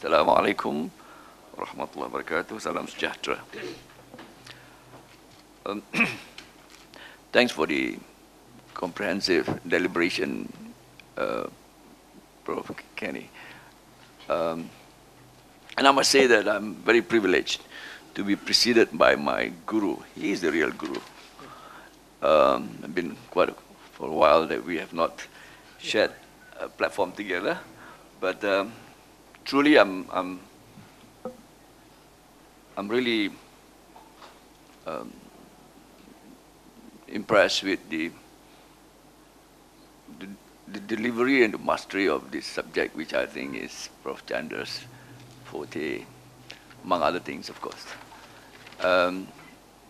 Assalamualaikum warahmatullahi wabarakatuh. Salam sejahtera. Um, Thanks for the comprehensive deliberation, Prof. Kenny. And I must say that I'm very privileged to be preceded by my guru. He is the real guru. I've been for a while that we have not shared a platform together, but truly I'm really impressed with the delivery and the mastery of this subject, which I think is Prof. Chandra's forte, among other things, of course. And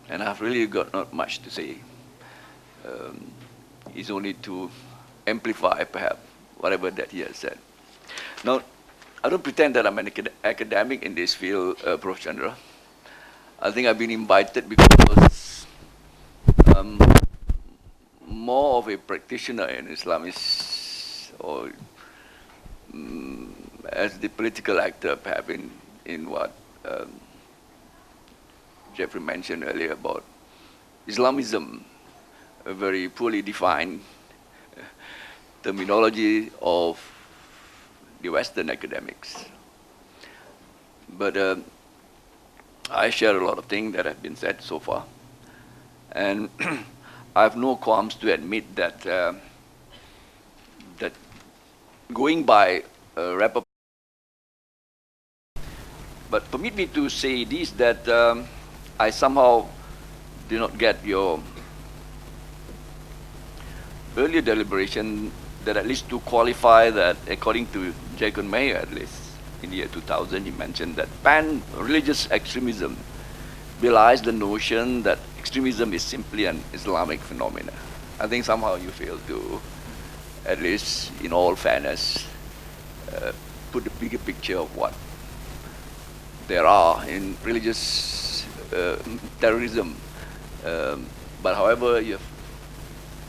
I've really got not much to say. It's only to amplify, perhaps, whatever that he has said. Now, I don't pretend that I'm an academic in this field, Prof. Chandra. I think I've been invited because I'm more of a practitioner in Islamist, or as the political actor, perhaps, in what Jeffrey mentioned earlier about Islamism, a very poorly defined terminology of the Western academics. But I share a lot of things that have been said so far. And I have no qualms to admit that that going by wrap-up. But permit me to say this, that I somehow did not get your earlier deliberation, that at least to qualify that, according to Jacob Mayer, at least in the year 2000, he mentioned that pan-religious extremism belies the notion that extremism is simply an Islamic phenomenon. I think somehow you fail to, at least in all fairness, put the bigger picture of what there are in religious terrorism. But however, you have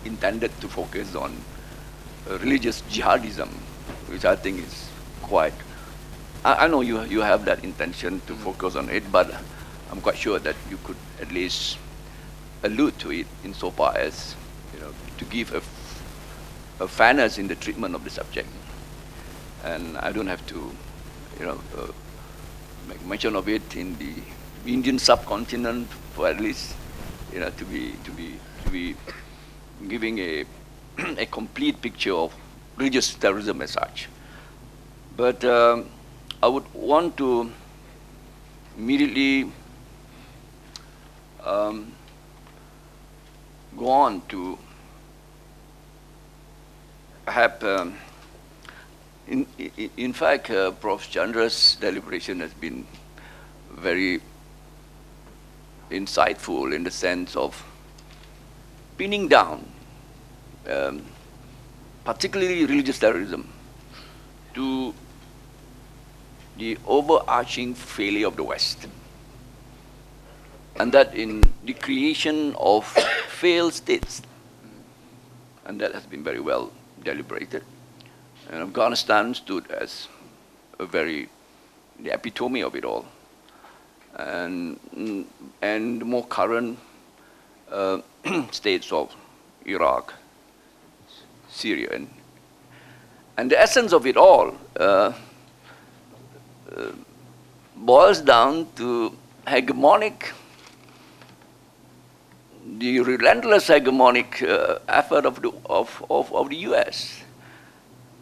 intended to focus on religious jihadism, which I think is quite, I know you have that intention to focus on it, but I'm quite sure that you could at least allude to it insofar as, to give a fairness in the treatment of the subject. And I don't have to, make mention of it in the Indian subcontinent, for at least, to be giving a a complete picture of religious terrorism as such. But I would want to immediately go on to have, in fact, Prof. Chandra's deliberation has been very insightful in the sense of pinning down particularly religious terrorism to the overarching failure of the West. And that in the creation of failed states. And that has been very well deliberated. And Afghanistan stood as the epitome of it all. And the more current states of Iraq, Syria, and the essence of it all boils down to the relentless hegemonic effort of the US,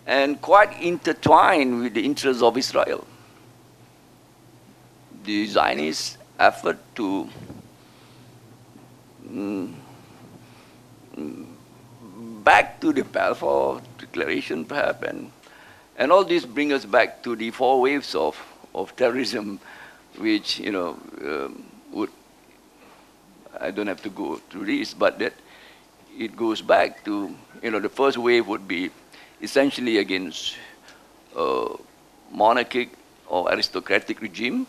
and quite intertwined with the interests of Israel. The Zionist effort to back to the Balfour Declaration, perhaps, and all this brings us back to the four waves of terrorism, which would, I don't have to go through this, but that it goes back to, the first wave would be essentially against monarchic or aristocratic regime,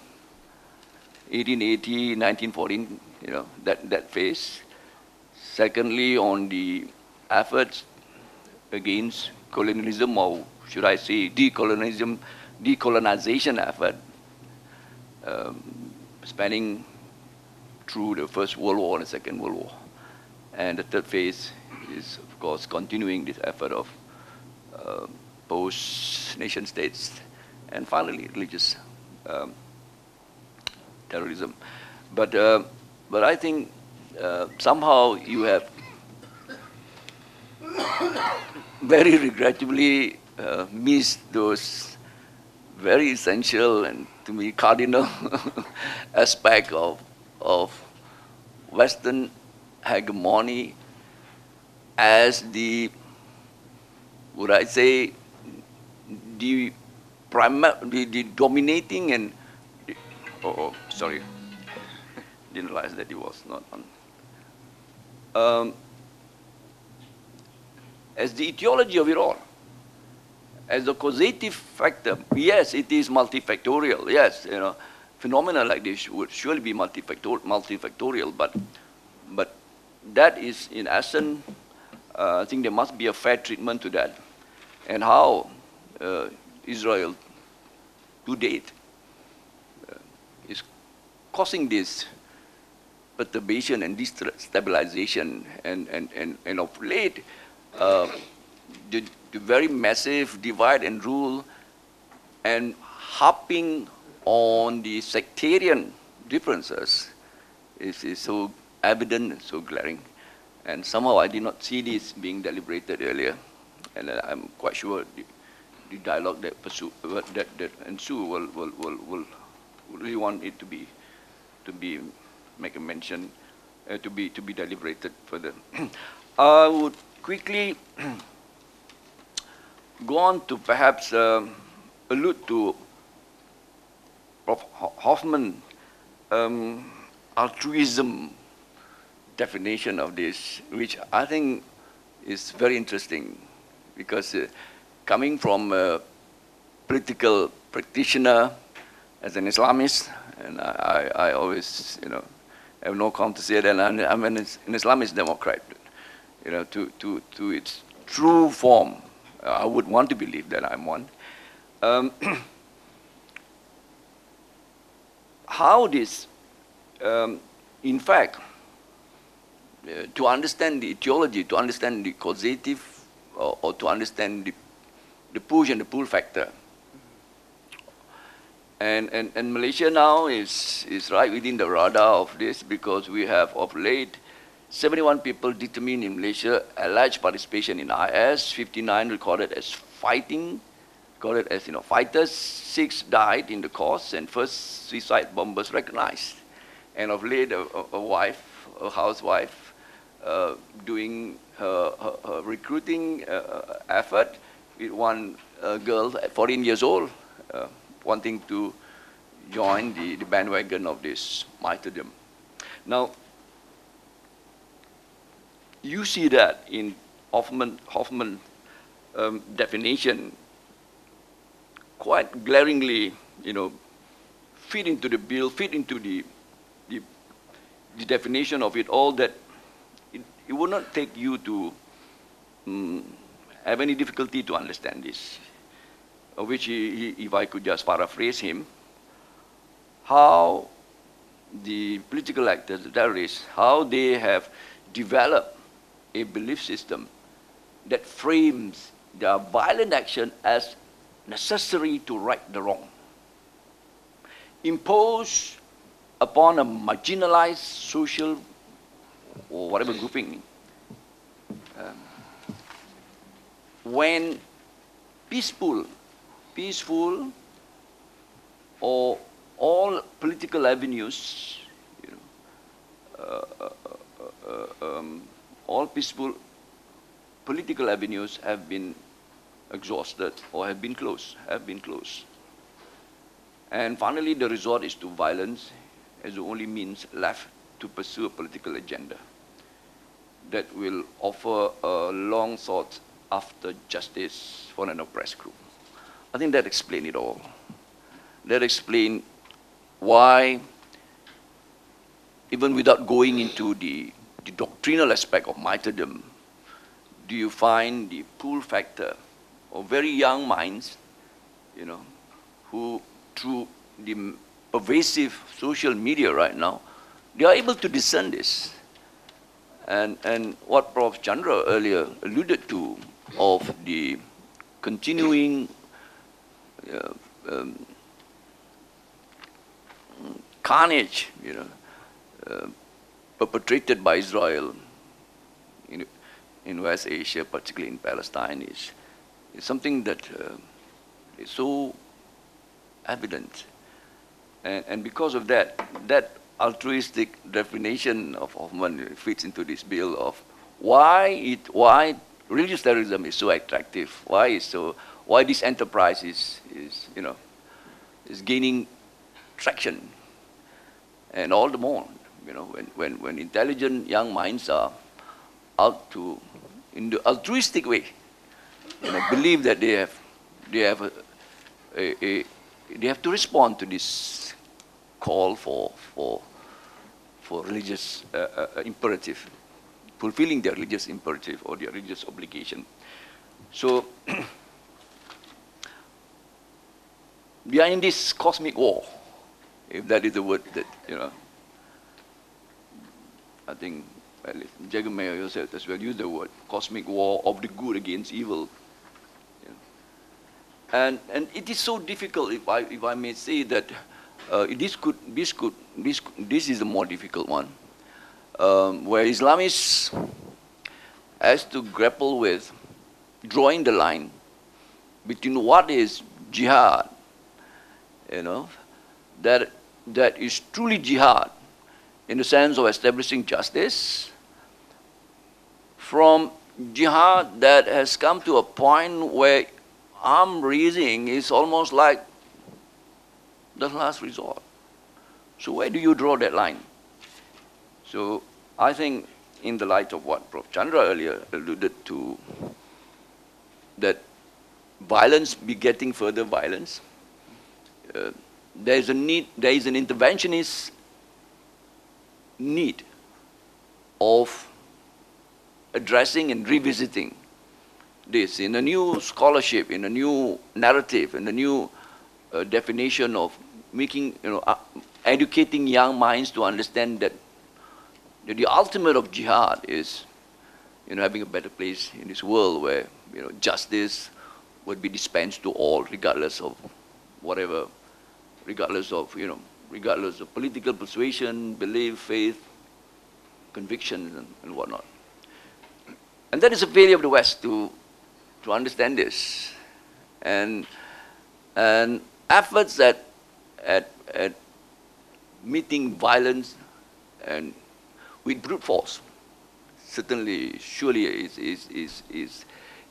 1880, 1914, that phase. Secondly, on the efforts against colonialism, or should I say decolonialism, decolonization effort, spanning through the First World War and the Second World War. And the third phase is, of course, continuing this effort of post-nation states, and finally, religious terrorism. But I think somehow you have very regrettably missed those very essential and, to me, cardinal aspect of Western hegemony as the, would I say, the dominating and sorry, didn't realize that it was not on. As the etiology of it all, as the causative factor. Yes, it is multifactorial. Yes, phenomena like this would surely be multifactorial, but that is, in essence, I think there must be a fair treatment to that, and how Israel to date is causing this perturbation and destabilization, and of late, the very massive divide and rule and harping on the sectarian differences is so evident and so glaring. And somehow I did not see this being deliberated earlier, and I'm quite sure the dialogue that ensue will really want it to be make a mention, to be deliberated further. I would quickly go on to perhaps allude to Prof. Hoffman's altruism definition of this, which I think is very interesting, because coming from a political practitioner as an Islamist, and I always, have no qualm to say that I'm an Islamist Democrat, to its true form. I would want to believe that I'm one. How this, in fact, to understand the etiology, to understand the causative, or to understand the push and the pull factor. And Malaysia now is right within the radar of this, because we have of late 71 people determined in Malaysia alleged participation in IS, 59 recorded as fighters, 6 died in the course, and first suicide bombers recognized. And of late, a housewife, doing her recruiting effort with one girl at 14 years old, wanting to join the bandwagon of this martyrdom. Now, you see that in Hoffman definition quite glaringly, fit into the bill, fit into the definition of it all, that it would not take you to have any difficulty to understand this, which if I could just paraphrase him, how the political actors, the terrorists, how they have developed a belief system that frames their violent action as necessary to right the wrong, imposed upon a marginalized social or whatever grouping, when peaceful or all political avenues, all peaceful political avenues have been exhausted or have been closed. And finally, the resort is to violence as the only means left to pursue a political agenda that will offer a long sought after justice for an oppressed group. I think that explains it all. That explains why, even without going into the doctrinal aspect of martyrdom, do you find the pull factor of very young minds, who, through the pervasive social media right now, they are able to discern this. And what Prof. Chandra earlier alluded to of the continuing uh, um, carnage, perpetrated by Israel in West Asia, particularly in Palestine, is something that is so evident. And because of that, that altruistic definition of Hoffman fits into this bill of why religious terrorism is so attractive, why this enterprise is gaining traction, and all the more, when intelligent young minds are out to, in the altruistic way, believe that they have to respond to this call for religious imperative, fulfilling their religious imperative or their religious obligation. So we are in this cosmic war, if that is the word that, I think Jacob Mayer yourself as well used the word cosmic war of the good against evil. And it is so difficult, if I may say, that this is a more difficult one, where Islamists has to grapple with drawing the line between what is jihad, that is truly jihad in the sense of establishing justice, from jihad that has come to a point where arm raising is almost like the last resort. So where do you draw that line? So I think, in the light of what Prof. Chandra earlier alluded to, that violence begetting further violence, there is an interventionist need of addressing and revisiting this in a new scholarship, in a new narrative, in a new definition of making, educating young minds to understand that the ultimate of jihad is, having a better place in this world where, justice would be dispensed to all, regardless of whatever, regardless of political persuasion, belief, faith, conviction, and whatnot. And that is a failure of the West to understand this, and efforts at meeting violence and with brute force surely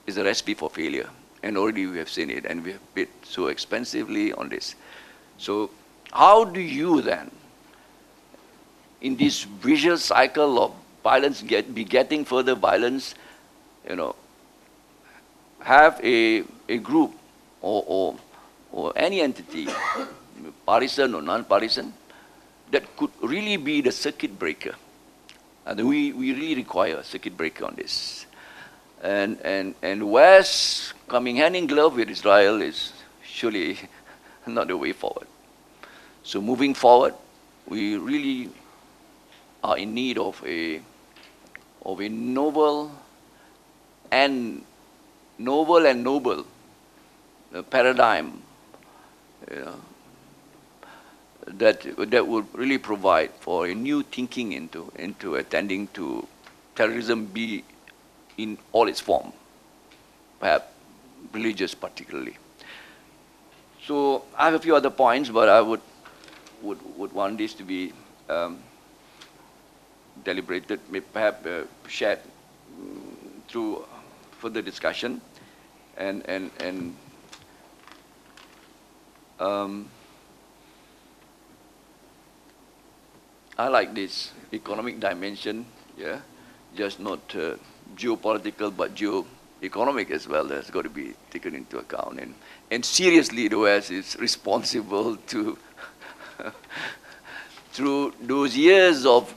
is a recipe for failure, and already we have seen it, and we have paid so expensively on this. So how do you then, in this vicious cycle of violence begetting further violence, have a group or any entity, partisan or non-partisan, that could really be the circuit breaker? And we really require a circuit breaker on this. And West coming hand in glove with Israel is surely not the way forward. So moving forward, we really are in need of a noble paradigm, that would really provide for a new thinking into attending to terrorism, be in all its form, perhaps religious particularly. So I have a few other points, but I would want this to be deliberated, perhaps shared through further discussion, and I like this economic dimension, just not geopolitical, but geo-economic as well. That's got to be taken into account. And seriously, the West is responsible to, through those years of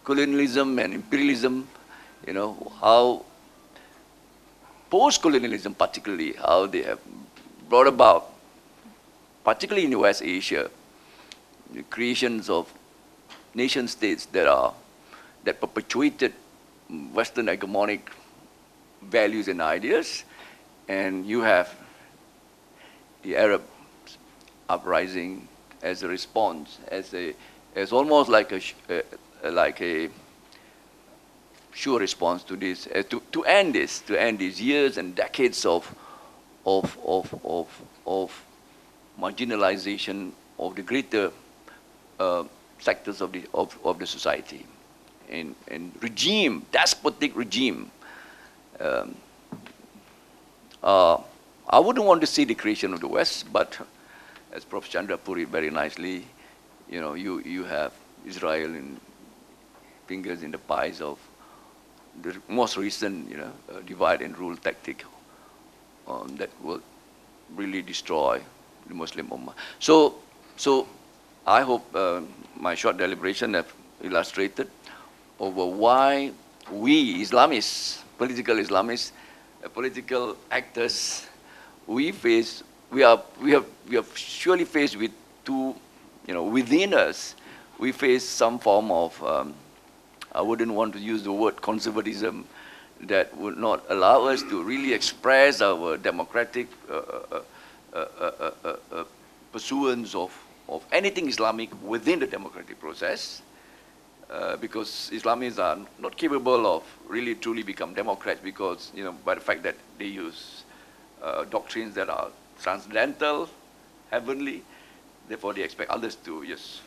colonialism and imperialism, how post-colonialism particularly, how they have brought about particularly in West Asia, the creations of nation states that perpetuated Western hegemonic values and ideas, and you have the Arab uprising as a response, as almost like a sure response to this, to end these years and decades of marginalization of the greater sectors of the society, and despotic regime. I wouldn't want to see the creation of the West, but as Prof. Chandra put it very nicely, you have Israel and fingers in the pies of the most recent, divide and rule tactic that will really destroy the Muslim Ummah. So I hope my short deliberation have illustrated over why we Islamists, political Islamists, political actors, we are surely faced with two, within us, we face some form of, I wouldn't want to use the word conservatism, that would not allow us to really express our democratic pursuance of anything Islamic within the democratic process, because Islamists are not capable of really truly become democrats because, by the fact that they use doctrines that are transcendental, heavenly, therefore they expect others to just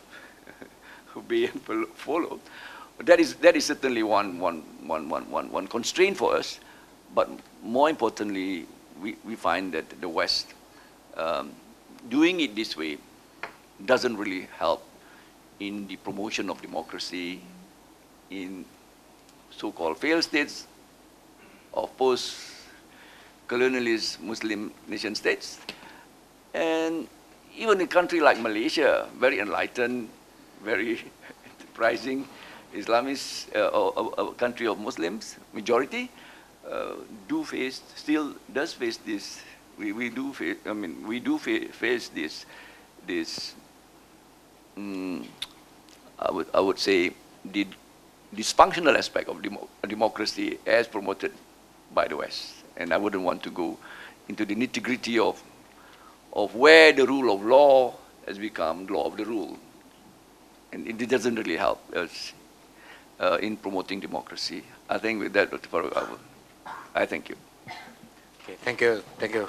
obey and follow. That is certainly one constraint for us, but more importantly, we find that the West, doing it this way doesn't really help in the promotion of democracy in so-called failed states of post-colonialist Muslim nation states. And even a country like Malaysia, very enlightened, very enterprising, Islamists, a country of Muslims, majority, still does face this. We do face this. I would say the dysfunctional aspect of democracy as promoted by the West, and I wouldn't want to go into the nitty-gritty of where the rule of law has become law of the rule, and it doesn't really help us in promoting democracy. I think with that, Dr. Farooq, I thank you. Okay, thank you.